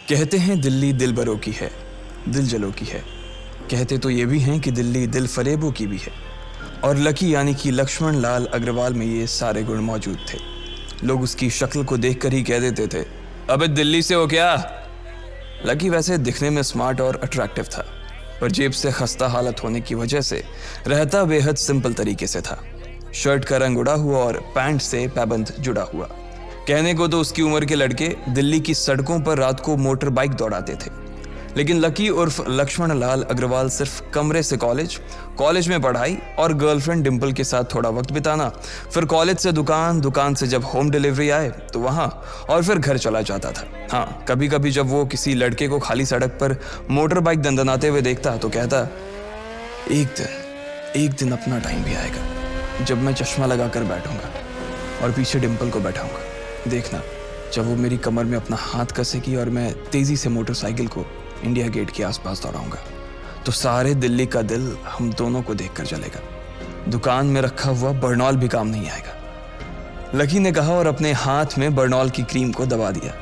कहते हैं दिल्ली दिल बरों की है, दिल जलों की है। कहते तो ये भी हैं कि दिल्ली दिल फरेबों की भी है। और लकी यानी कि लक्ष्मण लाल अग्रवाल में ये सारे गुण मौजूद थे। लोग उसकी शक्ल को देखकर ही कह देते थे, अबे दिल्ली से हो क्या। लकी वैसे दिखने में स्मार्ट और अट्रैक्टिव था, पर जेब से खस्ता हालत होने की वजह से रहता बेहद सिंपल तरीके से था। शर्ट का रंग उड़ा हुआ और पैंट से पैबंद जुड़ा हुआ। कहने को तो उसकी उम्र के लड़के दिल्ली की सड़कों पर रात को मोटर बाइक दौड़ाते थे, लेकिन लकी उर्फ लक्ष्मण लाल अग्रवाल सिर्फ कमरे से कॉलेज में पढ़ाई और गर्लफ्रेंड डिम्पल के साथ थोड़ा वक्त बिताना, फिर कॉलेज से दुकान, दुकान से जब होम डिलीवरी आए तो वहाँ, और फिर घर चला जाता था। हाँ, कभी कभी जब वो किसी लड़के को खाली सड़क पर मोटर बाइक दंदनाते हुए देखता तो कहता, एक दिन अपना टाइम भी आएगा जब मैं चश्मा लगाकर बैठूंगा और पीछे डिम्पल को बैठाऊंगा। देखना, जब वो मेरी कमर में अपना हाथ कसेगी और मैं तेजी से मोटरसाइकिल को इंडिया गेट के आसपास दौड़ाऊंगा तो सारे दिल्ली का दिल हम दोनों को देखकर जलेगा। दुकान में रखा हुआ बर्नॉल भी काम नहीं आएगा। लकी ने कहा और अपने हाथ में बर्नॉल की क्रीम को दबा दिया।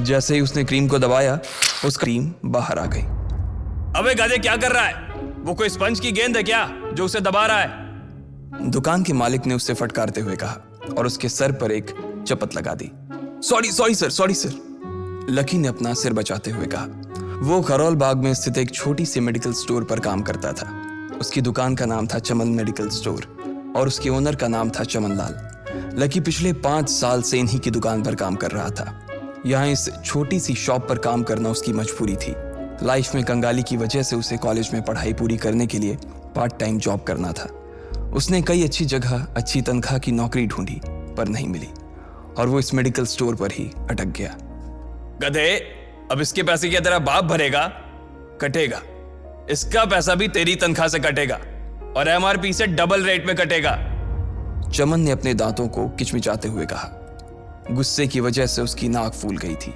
जैसे ही उसने क्रीम को दबाया, उसकी क्रीम बाहर आ गई। अबे गाधे, क्या कर रहा है? वो कोई स्पंज की गेंद है क्या जो उसे दबा रहा है? दुकान के मालिक ने उससे फटकारते हुए कहा और उसके सर पर एक चपत लगा दी। Sorry sir. लकी ने अपना सिर बचाते हुए कहा। वो करोल बाग में स्थित एक छोटी सी मेडिकल स्टोर पर काम करता था। उसकी दुकान का नाम था चमन मेडिकल स्टोर और उसके ओनर का नाम था चमन लाल। लकी पिछले 5 साल से इन्हीं की दुकान पर काम कर रहा था। यहाँ इस छोटी सी शॉप पर काम करना उसकी मजबूरी थी। लाइफ में कंगाली की वजह से उसे कॉलेज में पढ़ाई पूरी करने के लिए पार्ट टाइम जॉब करना था। उसने कई अच्छी जगह अच्छी तनख्वाह की नौकरी ढूंढी पर नहीं मिली और वो इस मेडिकल स्टोर पर ही अटक गया। गधे, अब इसके पैसे क्या तेरा बाप भरेगा? कटेगा। इसका पैसा भी तेरी तनख्वाह से कटेगा और एमआरपी से डबल रेट में कटेगा। चमन ने अपने दांतों को किचमिचाते हुए कहा। गुस्से की वजह से उसकी नाक फूल गई थी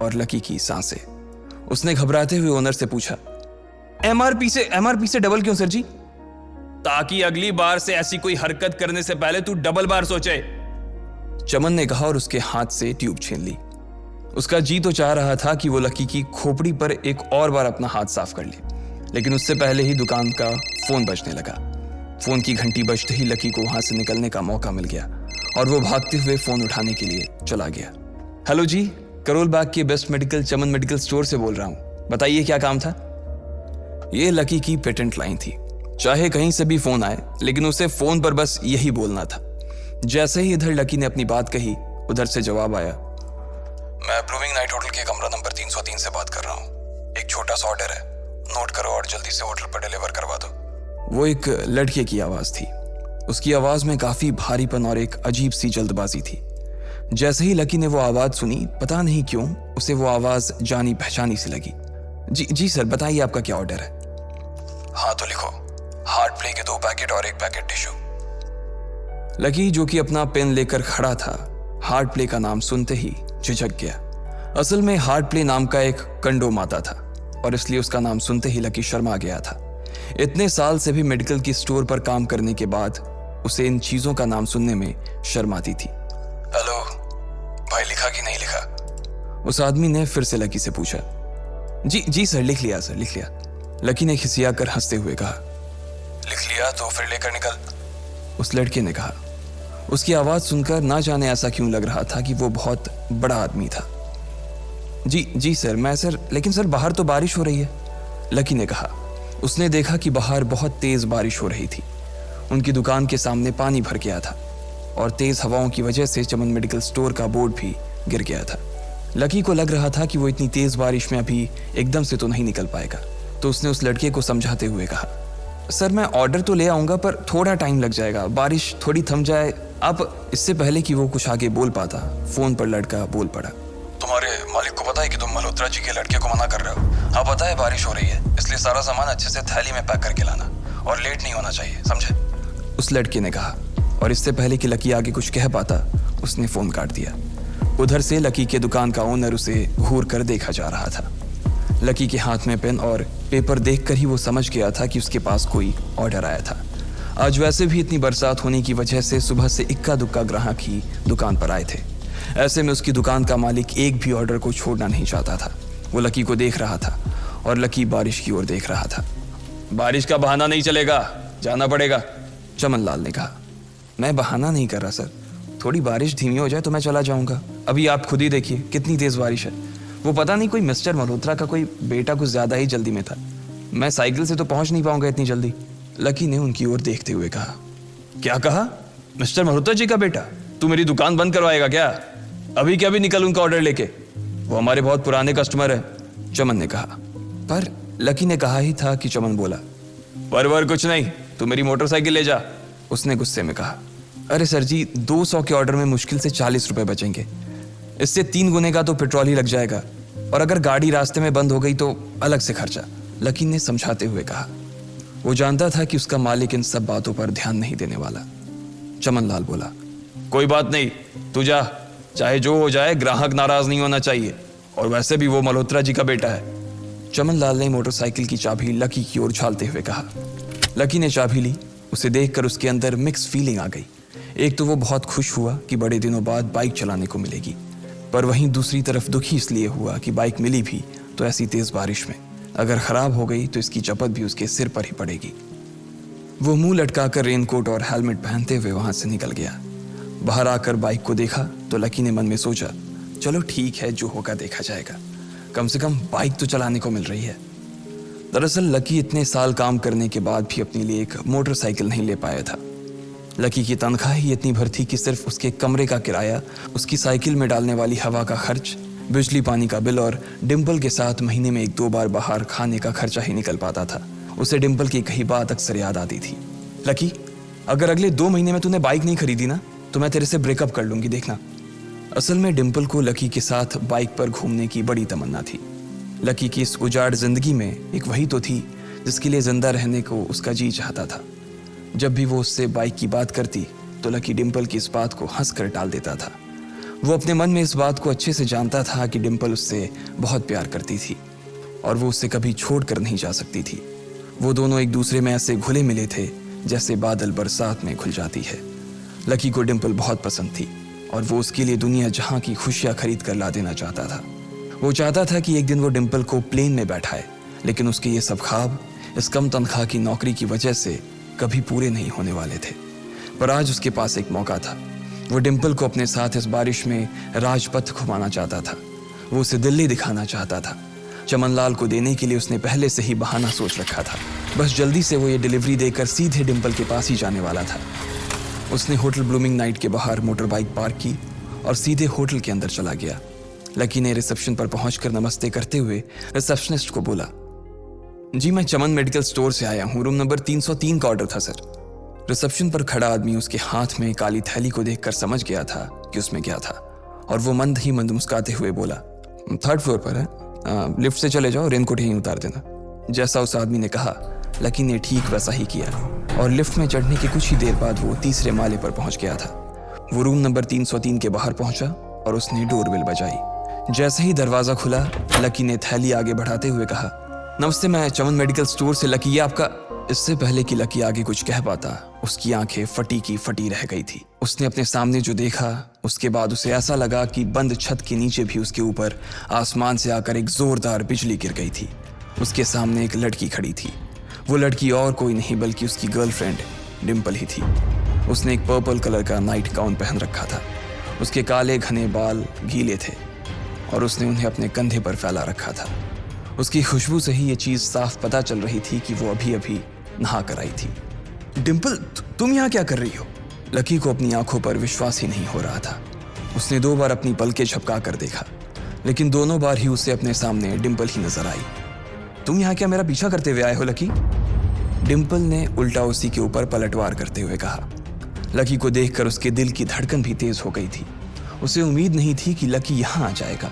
और लकी की सांसें। उसने घबराते हुए ओनर से पूछा, एमआरपी से डबल क्यों सर जी? ताकि अगली बार से ऐसी कोई हरकत करने से पहले तू डबल बार सोचे, चमन ने कहा और उसके हाथ से ट्यूब छीन ली। उसका जी तो चाह रहा था कि वो लकी की खोपड़ी पर एक और बार अपना हाथ साफ कर ले, लेकिन उससे पहले ही दुकान का फोन बजने लगा। फोन की घंटी बजते ही लकी को वहां से निकलने का मौका मिल गया और वो भागते हुए फोन उठाने के लिए चला गया। हेलो जी, करोल बाग के बेस्ट मेडिकल चमन मेडिकल स्टोर से बोल रहा हूँ, बताइए क्या काम था? ये लकी की पेटेंट लाइन थी। चाहे कहीं से भी फोन आए, लेकिन उसे फोन पर बस यही बोलना था। जैसे ही इधर लकी ने अपनी बात कही, उधर से जवाब आया, मैं ब्लूमिंग नाइट होटल के कमरा नंबर 303 से बात कर रहा हूँ। एक छोटा सा ऑर्डर है, नोट करो और जल्दी से होटल पर डिलीवर करवा दो। वो एक लड़के की आवाज थी। उसकी आवाज में काफी भारीपन और एक अजीब सी जल्दबाजी थी। जैसे ही लकी ने वो आवाज सुनी, पता नहीं क्यों उसे वो आवाज जानी पहचानी सी लगी। जी सर, बताइए आपका क्या ऑर्डर है? हाँ तो लिखो, हार्ट प्ले के 2 पैकेट और 1 पैकेट टिश्यू। लकी, जो कि अपना पेन लेकर खड़ा था, हार्ट प्ले का नाम सुनते ही झिझक गया। असल में हार्ट प्ले नाम का एक कंडोम आता था और इसलिए उसका नाम सुनते ही लकी शर्मा गया था। इतने साल से भी मेडिकल की स्टोर पर काम करने के बाद उसे इन चीजों का नाम सुनने में शर्म आती थी। हेलो भाई, लिखा कि नहीं लिखा? उस आदमी ने फिर से लकी से पूछा। जी सर, लिख लिया सर, लिख लिया। लकी ने खिसिया कर हंसते हुए कहा। लिख लिया तो फिर लेकर निकल, उस लड़के ने कहा। उसकी आवाज सुनकर ना जाने ऐसा क्यों लग रहा था कि वो बहुत बड़ा आदमी था। जी सर, लेकिन सर बाहर तो बारिश हो रही है, लकी ने कहा। उसने देखा कि बाहर बहुत तेज बारिश हो रही थी। उनकी दुकान के सामने पानी भर गया था और तेज हवाओं की वजह से चमन मेडिकल स्टोर का बोर्ड भी गिर गया था। लकी को लग रहा था कि वो इतनी तेज बारिश में अभी एकदम से तो नहीं निकल पाएगा, तो उसने उस लड़के को समझाते हुए कहा, सर मैं ऑर्डर तो ले आऊंगा पर थोड़ा टाइम लग जाएगा, बारिश थोड़ी थम जाए आप। इससे पहले कि वो कुछ आगे बोल पाता, फोन पर लड़का बोल पड़ा। तुम्हारे मालिक को पता है कि तुम मल्होत्रा जी के लड़के को मना कर रहे हो? हाँ पता है, बारिश हो रही है, इसलिए सारा सामान अच्छे से थैली में पैक करके लाना और लेट नहीं होना चाहिए, समझे? उस लड़के ने कहा और इससे पहले कि लकी आगे कुछ कह पाता, उसने फोन काट दिया। उधर से लकी के दुकान का ओनर उसे घूर कर देखा जा रहा था। लकी के हाथ में पेन और पेपर देखकर ही वो समझ गया था कि उसके पास कोई ऑर्डर आया था। आज वैसे भी इतनी बरसात होने की वजह से सुबह से इक्का दुक्का ग्राहक ही दुकान पर आए थे। ऐसे में उसकी दुकान का मालिक एक भी ऑर्डर को छोड़ना नहीं चाहता था। वो लकी को देख रहा था और लकी बारिश की ओर देख रहा था। बारिश का बहाना नहीं चलेगा, जाना पड़ेगा, चमन लाल ने कहा। मैं बहाना नहीं कर रहा सर, थोड़ी बारिश धीमी हो जाए तो मैं चला जाऊंगा। अभी आप खुद ही देखिए कितनी तेज बारिश है। वो पता नहीं कोई मिस्टर मल्होत्रा का कोई बेटा कुछ ज्यादा ही जल्दी में था। मैं साइकिल से तो पहुंच नहीं पाऊंगा इतनी जल्दी। लकी ने उनकी ओर देखते हुए कहा। क्या कहा? मिस्टर मल्होत्रा जी का बेटा? तू मेरी दुकान बंद करवाएगा क्या? अभी क्या भी निकल उनका ऑर्डर लेके, वो हमारे बहुत पुराने कस्टमर है, चमन ने कहा। पर लकी ने कहा ही था कि चमन बोला। पर कुछ नहीं, तू मेरी मोटरसाइकिल ले जा, उसने गुस्से में कहा। अरे सर जी, 200 के ऑर्डर में मुश्किल से 40 रुपए बचेंगे, इससे 3 गुने का तो पेट्रोल ही लग जाएगा, और अगर गाड़ी रास्ते में बंद हो गई तो अलग से खर्चा, लकी ने समझाते हुए कहा। वो जानता था कि उसका मालिक इन सब बातों पर ध्यान नहीं देने वाला। चमन लाल बोला। कोई बात नहीं, तू जा, चाहे जो हो जाए ग्राहक नाराज नहीं होना चाहिए, और वैसे भी वो मल्होत्रा जी का बेटा है। चमन लाल ने मोटरसाइकिल की चाबी लकी की ओर उछालते हुए कहा। लकी ने चाबी ली। उसे देखकर उसके अंदर मिक्स फीलिंग आ गई। एक तो वो बहुत खुश हुआ कि बड़े दिनों बाद बाइक चलाने को मिलेगी, पर वहीं दूसरी तरफ दुखी इसलिए हुआ कि बाइक मिली भी तो ऐसी तेज बारिश में, अगर खराब हो गई तो इसकी चपत भी उसके सिर पर ही पड़ेगी। वो मुंह लटकाकर रेनकोट और हेलमेट पहनते हुए वहां से निकल गया। बाहर आकर बाइक को देखा तो लकी ने मन में सोचा, चलो ठीक है, जो होगा देखा जाएगा, कम से कम बाइक तो चलाने को मिल रही है। दरअसल लकी इतने साल काम करने के बाद भी अपने लिए एक मोटरसाइकिल नहीं ले पाया था। लकी की तनख्वाह ही इतनी भर थी कि सिर्फ उसके कमरे का किराया, उसकी साइकिल में डालने वाली हवा का खर्च, बिजली पानी का बिल और डिम्पल के साथ महीने में 1-2 बार बाहर खाने का खर्चा ही निकल पाता था। उसे डिम्पल की कही बात अक्सर याद आती थी। लकी, अगर अगले 2 महीने में तूने बाइक नहीं खरीदी ना तो मैं तेरे से ब्रेकअप कर लूंगी, देखना। असल में डिम्पल को लकी के साथ बाइक पर घूमने की बड़ी तमन्ना थी। लकी की इस उजाड़ जिंदगी में एक वही तो थी जिसके लिए जिंदा रहने को उसका जी चाहता था। जब भी वो उससे बाइक की बात करती तो लकी डिम्पल की इस बात को हंस कर टाल देता था। वो अपने मन में इस बात को अच्छे से जानता था कि डिम्पल उससे बहुत प्यार करती थी और वो उससे कभी छोड़ कर नहीं जा सकती थी। वो दोनों एक दूसरे में ऐसे घुले मिले थे जैसे बादल बरसात में घुल जाती है। लकी को डिम्पल बहुत पसंद थी और वो उसके लिए दुनिया जहां की खुशियां खरीद कर ला देना चाहता था। वो चाहता था कि एक दिन वो डिम्पल को प्लेन में बैठाए, लेकिन उसके ये सब ख्वाब इस कम तनख्वाह की नौकरी की वजह से कभी पूरे नहीं होने वाले थे। पर आज उसके पास एक मौका था। वो डिम्पल को अपने साथ इस बारिश में राजपथ घुमाना चाहता था। वो उसे दिल्ली दिखाना चाहता था। चमन लाल को देने के लिए उसने पहले से ही बहाना सोच रखा था। बस जल्दी से वो ये डिलीवरी देकर सीधे डिम्पल के पास ही जाने वाला था। उसने होटल ब्लूमिंग नाइट के बाहर मोटर बाइक पार्क की और सीधे होटल के अंदर चला गया। लकी ने रिसेप्शन पर पहुंचकर नमस्ते करते हुए रिसेप्शनिस्ट को बोला, जी मैं चमन मेडिकल स्टोर से आया हूं, रूम नंबर 303 का ऑर्डर था सर। रिसेप्शन पर खड़ा आदमी उसके हाथ में काली थैली को देखकर समझ गया था कि उसमें क्या था और वो मंद ही मंद मुस्कुराते हुए बोला, 3rd फ्लोर पर है, लिफ्ट से चले जाओ, रेनकोट यहीं उतार देना। जैसा उस आदमी ने कहा लकी ने ठीक वैसा ही किया और लिफ्ट में चढ़ने के कुछ ही देर बाद वो 3रे माले पर पहुंच गया था। वो रूम नंबर 303 के बाहर पहुंचा और उसने डोरबेल बजाई। जैसे ही दरवाजा खुला लकी ने थैली आगे बढ़ाते हुए कहा, नमस्ते, मैं चमन मेडिकल स्टोर से लकी, ये आपका। इससे पहले कि लकी आगे कुछ कह पाता उसकी आंखें फटी की फटी रह गई थी। उसने अपने सामने जो देखा उसके बाद उसे ऐसा लगा कि बंद छत के नीचे भी उसके ऊपर आसमान से आकर एक जोरदार बिजली गिर गई थी। उसके सामने एक लड़की खड़ी थी। वो लड़की और कोई नहीं बल्कि उसकी गर्लफ्रेंड डिम्पल ही थी। उसने एक पर्पल कलर का नाइट गाउन पहन रखा था। उसके काले घने बाल गीले थे और उसने उन्हें अपने कंधे पर फैला रखा था। उसकी खुशबू से ही ये चीज साफ पता चल रही थी कि वो अभी अभी नहा कर आई थी। डिम्पल, तुम यहाँ क्या कर रही हो? लकी को अपनी आंखों पर विश्वास ही नहीं हो रहा था। उसने 2 बार अपनी पलकें झपका कर देखा, लेकिन दोनों बार ही उसे अपने सामने डिम्पल ही नजर आई। तुम यहाँ क्या मेरा पीछा करते हुए आए हो लकी? डिम्पल ने उल्टा उसी के ऊपर पलटवार करते हुए कहा। लकी को देखकर उसके दिल की धड़कन भी तेज हो गई थी। उसे उम्मीद नहीं थी कि लकी यहाँ आ जाएगा।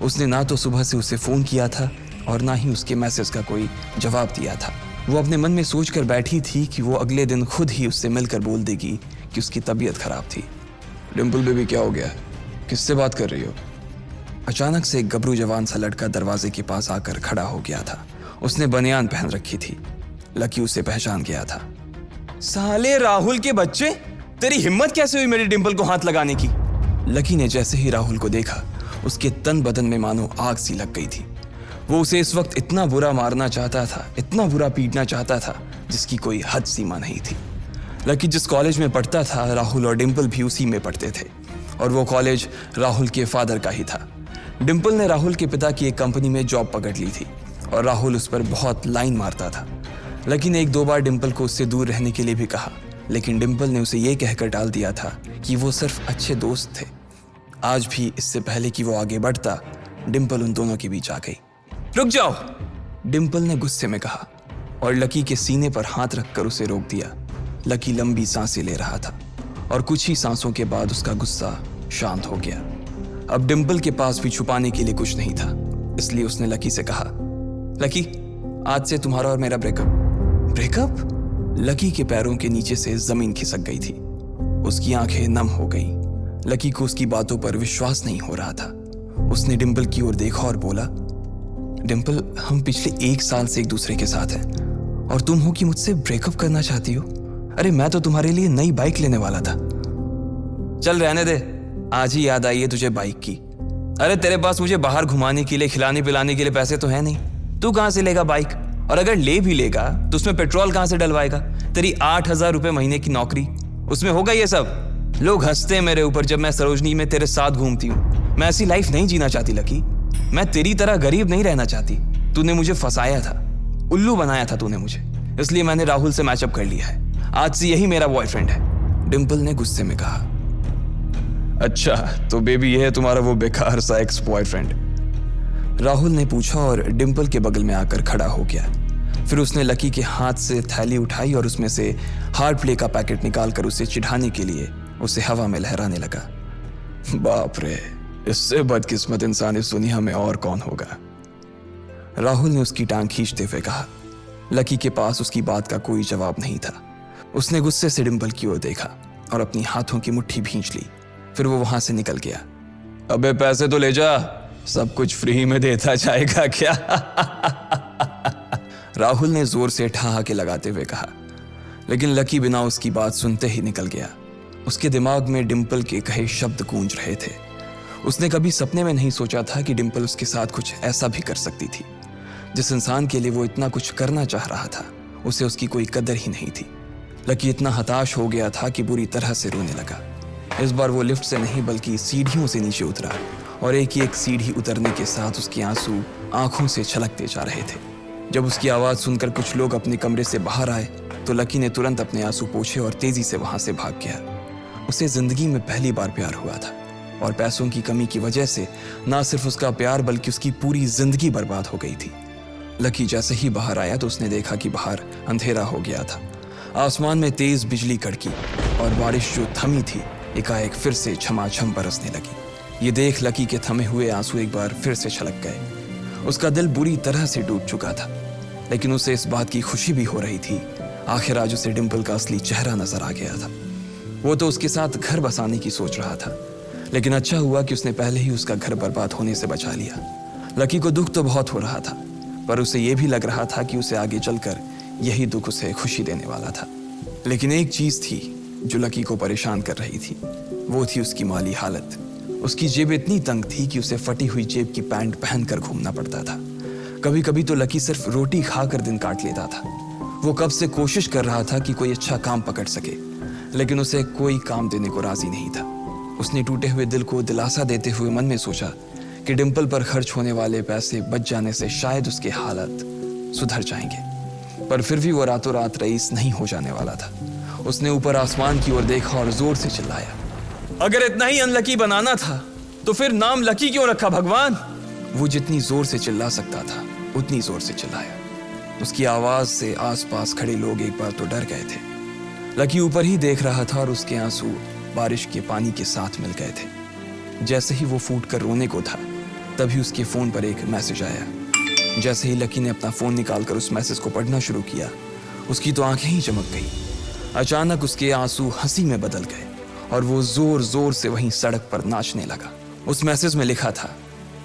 उसने ना तो सुबह से उसे फोन किया था और ना ही उसके मैसेज का कोई जवाब दिया था। वो अपने मन में सोच कर बैठी थी कि वो अगले दिन खुद ही उससे मिलकर बोल देगी कि उसकी तबीयत खराब थी। डिम्पल बेबी, क्या हो गया? किससे बात कर रही हो? अचानक से एक गबरू जवान सा लड़का दरवाजे के पास आकर खड़ा हो गया था। उसने बनियान पहन रखी थी। लकी उसे पहचान गया था। साले राहुल के बच्चे, तेरी हिम्मत कैसे हुई मेरी डिम्पल को हाथ लगाने की? लकी ने जैसे ही राहुल को देखा उसके तन बदन में मानो आग सी लग गई थी। वो उसे इस वक्त इतना बुरा मारना चाहता था, इतना बुरा पीटना चाहता था जिसकी कोई हद सीमा नहीं थी। लकी जिस कॉलेज में पढ़ता था, राहुल और डिम्पल भी उसी में पढ़ते थे और वो कॉलेज राहुल के फादर का ही था। डिम्पल ने राहुल के पिता की एक कंपनी में जॉब पकड़ ली थी और राहुल उस पर बहुत लाइन मारता था। लकी ने 1-2 बार डिम्पल को उससे दूर रहने के लिए भी कहा, लेकिन डिम्पल ने उसे ये कहकर टाल दिया था कि वो सिर्फ अच्छे दोस्त थे। आज भी इससे पहले कि वो आगे बढ़ता, डिम्पल उन दोनों के बीच आ गई। रुक जाओ, डिम्पल ने गुस्से में कहा और लकी के सीने पर हाथ रखकर उसे रोक दिया। लकी लंबी सांसें ले रहा था और कुछ ही सांसों के बाद उसका गुस्सा शांत हो गया। अब डिम्पल के पास भी छुपाने के लिए कुछ नहीं था, इसलिए उसने लकी से कहा, लकी, आज से तुम्हारा और मेरा ब्रेकअप। ब्रेकअप? लकी के पैरों के नीचे से जमीन खिसक गई थी। उसकी आंखें नम हो गईं। लकी को उसकी बातों पर विश्वास नहीं हो रहा था। उसने डिम्पल की ओर देखा और बोला, डिम्पल, हम पिछले 1 साल से एक दूसरे के साथ हैं और तुम हो कि मुझसे ब्रेकअप करना चाहती हो? अरे मैं तो तुम्हारे लिए नई बाइक लेने वाला था। चल रहने दे, आज ही याद आई है तुझे बाइक की। अरे तेरे पास मुझे बाहर घुमाने के लिए, खिलाने पिलाने के लिए पैसे तो है नहीं, तू कहां से लेगा बाइक? और अगर ले भी लेगा तो उसमें पेट्रोल कहां से डलवाएगा? तेरी 8,000 रुपए महीने की नौकरी, उसमें होगा ये सब? लोग हंसते हैं मेरे ऊपर जब मैं सरोजनी में तेरे साथ घूमती हूँ। मैं ऐसी लाइफ नहीं जीना चाहती लकी। मैं तेरी तरह गरीब नहीं रहना चाहती। तूने मुझे फंसाया था, उल्लू बनाया था तूने मुझे, इसलिए मैंने राहुल से मैचअप कर लिया है। आज से यही मेरा बॉयफ्रेंड है, डिम्पल ने गुस्से में कहा। अच्छा, तो बेबी ये है तुम्हारा वो बेकार सा एक्स बॉयफ्रेंड? राहुल ने पूछा और डिम्पल के बगल में आकर खड़ा हो गया। फिर उसने लकी के हाथ से थैली उठाई और उसमें से हार्ड प्ले का पैकेट निकालकर उसे चिढ़ाने के लिए उसे हवा में लहराने लगा। बाप रे, इससे बदकिस्मत इंसान इस दुनिया में और कौन होगा? राहुल ने उसकी टांग खींचते हुए कहा। लकी के पास उसकी बात का कोई जवाब नहीं था। उसने गुस्से से डिम्पल की ओर देखा और अपनी हाथों की मुट्ठी भींच ली। फिर वो वहां से निकल गया। अबे पैसे तो ले जा, सब कुछ फ्री में देता जाएगा क्या? राहुल ने जोर से ठहाके लगाते हुए कहा, लेकिन लकी बिना उसकी बात सुनते ही निकल गया। उसके दिमाग में डिम्पल के कहे शब्द गूंज रहे थे। उसने कभी सपने में नहीं सोचा था कि डिम्पल उसके साथ कुछ ऐसा भी कर सकती थी। जिस इंसान के लिए वो इतना कुछ करना चाह रहा था, उसे उसकी कोई कदर ही नहीं थी। लकी इतना हताश हो गया था कि बुरी तरह से रोने लगा। इस बार वो लिफ्ट से नहीं बल्कि सीढ़ियों से नीचे उतरा और एक सीढ़ी उतरने के साथ उसके आंसू आंखों से छलकते जा रहे थे। जब उसकी आवाज़ सुनकर कुछ लोग अपने कमरे से बाहर आए तो लकी ने तुरंत अपने आंसू पोंछे और तेजी से वहां से भाग गया। उसे जिंदगी में पहली बार प्यार हुआ था और पैसों की कमी की वजह से ना सिर्फ उसका प्यार बल्कि उसकी पूरी जिंदगी बर्बाद हो गई थी। लकी जैसे ही बाहर आया तो उसने देखा कि बाहर अंधेरा हो गया था। आसमान में तेज बिजली कड़की और बारिश जो थमी थी एकाएक फिर से झमाझम बरसने लगी। ये देख लकी के थमे हुए आंसू एक बार फिर से छलक गए। उसका दिल बुरी तरह से टूट चुका था, लेकिन उसे इस बात की खुशी भी हो रही थी। आखिर आज उसे डिम्पल का असली चेहरा नजर आ गया था। वो तो उसके साथ घर बसाने की सोच रहा था, लेकिन अच्छा हुआ कि उसने पहले ही उसका घर बर्बाद होने से बचा लिया। लकी को दुख तो बहुत हो रहा था, पर उसे यह भी लग रहा था कि उसे आगे चलकर यही दुख उसे खुशी देने वाला था। लेकिन एक चीज थी जो लकी को परेशान कर रही थी, वो थी उसकी माली हालत। उसकी जेब इतनी तंग थी कि उसे फटी हुई जेब की पैंट पहनकर घूमना पड़ता था। कभी कभी तो लकी सिर्फ रोटी खाकर दिन काट लेता था। वो कब से कोशिश कर रहा था कि कोई अच्छा काम पकड़ सके, लेकिन उसे कोई काम देने को राजी नहीं था। उसने टूटे हुए दिल को दिलासा देते हुए मन में सोचा कि डिम्पल पर खर्च होने वाले पैसे बच जाने से शायद उसके हालत सुधर जाएंगे, पर फिर भी वो रातों रात रईस नहीं हो जाने वाला था। उसने ऊपर आसमान की ओर देखा और जोर से चिल्लाया, अगर इतना ही अनलकी बनाना था तो फिर नाम लकी क्यों रखा भगवान? वो जितनी जोर से चिल्ला सकता था उतनी जोर से चिल्लाया। उसकी आवाज से आसपास खड़े लोग एक बार तो डर गए थे। लकी ऊपर ही देख रहा था और उसके आंसू बारिश के पानी के साथ मिल गए थे। जैसे ही वो फूट कर रोने को था, तभी उसके फोन पर एक मैसेज आया। जैसे ही लकी ने अपना फोन निकालकर उस मैसेज को पढ़ना शुरू किया, उसकी तो आंखें ही चमक गई। अचानक उसके आंसू हंसी में बदल गए और वो जोर जोर से वहीं सड़क पर नाचने लगा। उस मैसेज में लिखा था,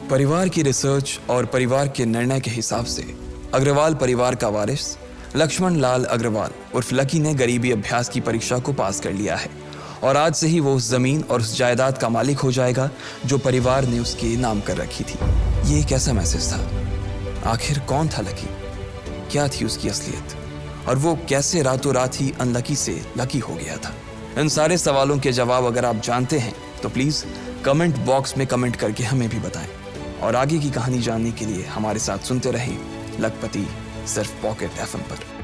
परिवार की रिसर्च और परिवार के निर्णय के हिसाब से अग्रवाल परिवार का वारिस लक्ष्मण लाल अग्रवाल उर्फ लकी ने गरीबी अभ्यास की परीक्षा को पास कर लिया है और आज से ही वो उस जमीन और उस जायदाद का मालिक हो जाएगा जो परिवार ने उसके नाम कर रखी थी। ये एक ऐसा मैसेज था आखिर कौन था लकी, क्या थी उसकी असलियत, और वो कैसे रातों रात ही अनलकी से लकी हो गया था? इन सारे सवालों के जवाब अगर आप जानते हैं तो प्लीज़ कमेंट बॉक्स में कमेंट करके हमें भी बताएं। और आगे की कहानी जानने के लिए हमारे साथ सुनते रहें लखपति सिर्फ पॉकेट एफएम पर।